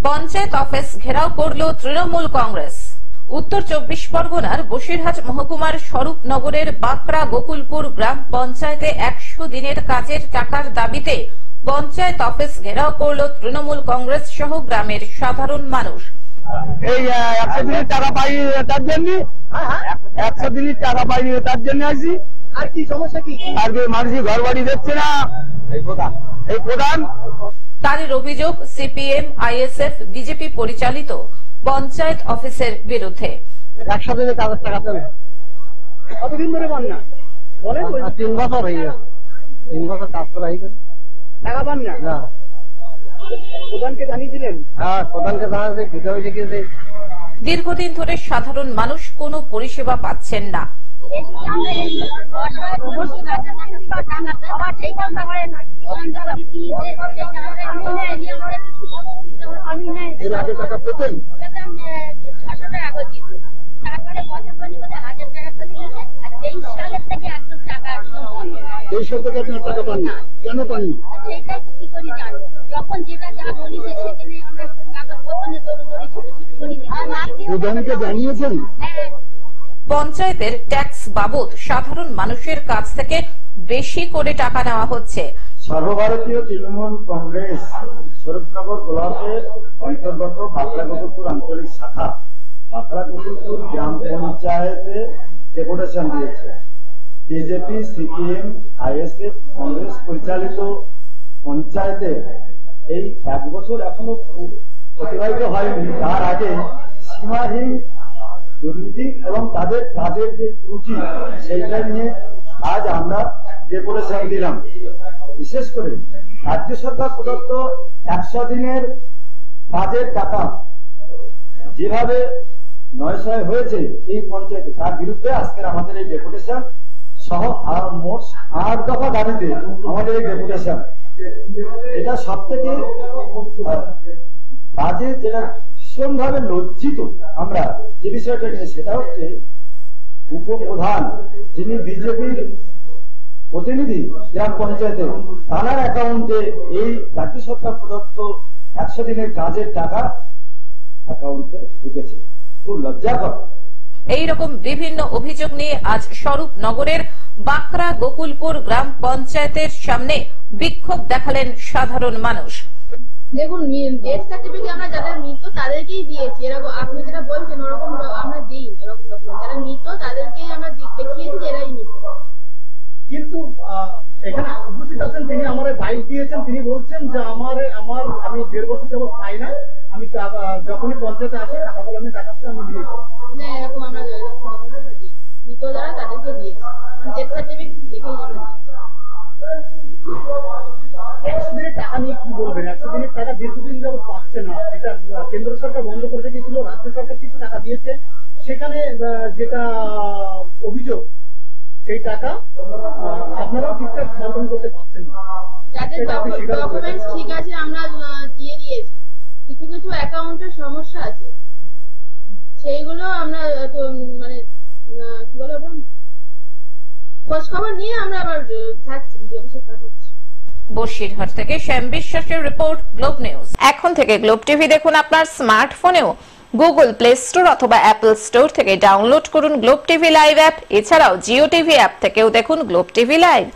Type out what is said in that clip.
Panchayat office ঘেরাও করল তৃণমূল কংগ্রেস। উত্তর 24 পরগনার বসিরহাট মহকুমার স্বরূপনগরের বাঁকড়া গোকুলপুর গ্রাম পঞ্চায়েতে 100 দিনের কাজের টাকার দাবিতে পঞ্চায়েত অফিস ঘেরাও করল তৃণমূল কংগ্রেস সহ গ্রামের সাধারণ মানুষ। এই 100 দিনের টাকা পাইনি তার জন্য 100 দিনের টাকা পাইনি তার জন্য আসি। আর কি সমস্যা কি? আর মানুষই ঘর বাড়ি দিচ্ছে না, এই প্রধান। তাদের অভিযোগ সিপিএম, আইএসএফ, বিজেপি পরিচালিত পঞ্চায়েত অফিসের বিরুদ্ধে। 100 দিনের কাজের টাকা দেবে। কতদিন ধরে পান না? বলেন। 3 বছর হয়ে গেছে। 3 বছর কাজ করা হয়ে গেছে, টাকা পান না। প্রধানকে জানিয়েছিলেন? হ্যাঁ, প্রধানকে জানাতে ভিডিও দেখিয়েছে। দীর্ঘদিন ধরে সাধারণ মানুষ কোনো পরিষেবা পাচ্ছেন না। এর আগে টাকা পেতেন? এই সাল থেকে আপনার টাকা পাননি, কেন পাননি? প্রধানকে জানিয়েছেন? পঞ্চায়েতের ট্যাক্স বাবদ সাধারণ মানুষের কাছ থেকে বেশি করে টাকা নেওয়া হচ্ছে। সর্বভারতীয় তৃণমূল কংগ্রেস স্বরূপনগর ব্লকের অন্তর্গত বাঁকড়া গোকুলপুর আঞ্চলিক শাখা বাঁকড়া গোকুলপুর গ্রাম পঞ্চায়েতে ডেপুটেশন দিয়েছে। বিজেপি, সিপিএম, আইএসএফ, কংগ্রেস পরিচালিত পঞ্চায়েতে এই 1 বছর এখনো অতিবাহিত হয়নি, তার আগে সীমাহীন দুর্নীতি এবং তাদের কাজের যে ত্রুটি সেইটা নিয়ে আজ আমরা ডেপুটেশন দিলাম। বিশেষ করে রাজ্য সরকার প্রদত্ত 100 দিনের কাজের টাকা যেভাবে নয়শয় হয়েছে এই পঞ্চায়েতে, তার বিরুদ্ধে আজকের আমাদের এই ডেপুটেশন সহ মোট 8 দফা দাবিতে আমাদের এই ডেপুটেশন। এটা সব থেকে কাজে যেটা ভীষণ ভাবে লজ্জিত আমরা যে বিষয়টা নিয়ে, সেটা হচ্ছে উপপ্রধান যিনি বিজেপির প্রতিনিধি গ্রাম পঞ্চায়েতে, তার অ্যাকাউন্টে এই রাজ্য সরকার প্রদত্ত 100 দিনের কাজের টাকা অ্যাকাউন্টে ঢুকেছে। খুব লজ্জাকর। এইরকম বিভিন্ন অভিযোগ নিয়ে আজ স্বরূপনগরের বাঁকড়া গোকুলপুর গ্রাম পঞ্চায়েতের সামনে বিক্ষোভ দেখালেন সাধারণ মানুষ। দেখুন, ডেথ সার্টিফিকেট আমরা যারা মৃত তাদেরকেই দিয়েছি, এরকম আপনি যেটা বলছেন ওরকম আমরা দিই, এরকম যারা মৃত তাদেরকেই আমরা দেখিয়েছি এরাই মৃত। কিন্তু এখানে উপস্থিত আছেন তিনি আমার বাইক দিয়েছেন, তিনি বলছেন যে আমি 1.5 বছর যাবত পাই না, আমি যখনই পঞ্চায়েতে আসি টাকাগুলো আমি দেখাচ্ছি আমি দিয়েছি। না, এরকম আমরা দিই, মৃত যারা তাদেরকে দিয়েছি, ডেথ সার্টিফিকেট দেখেই আমরা দিয়েছি। 100 দিনের টাকা নিয়ে কি বলবেন? 100 দিনের টাকা দীর্ঘদিন যাবত পাচ্ছে না, এটা কেন্দ্র সরকার বন্ধ করে রেখেছিল, রাজ্য সরকার কিছু টাকা দিয়েছে, সেখানে যেটা অভিযোগ সেই টাকা আপনারাও ঠিকঠাক বন্টন করতে পারছেন না। যাদের ডকুমেন্টস ঠিক আছে আমরা দিয়ে দিয়েছি, কিছু কিছু অ্যাকাউন্টের সমস্যা আছে, সেইগুলো আমরা মানে কি বলে ওটা খোঁজ খবর নিয়ে আমরা আবার থাকছি, ভিডিও অফিসে পাঠাচ্ছি। বসিরহাট থেকে শ্যাম বিশ্বাসের রিপোর্ট, গ্লোব নিউজ। এখন থেকে গ্লোব টিভি দেখুন আপনার স্মার্টফোনেও। গুগল প্লে স্টোর অথবা অ্যাপল স্টোর থেকে ডাউনলোড করুন গ্লোব টিভি লাইভ অ্যাপ। এছাড়াও জিও টিভি অ্যাপ থেকেও দেখুন গ্লোব টিভি লাইভ।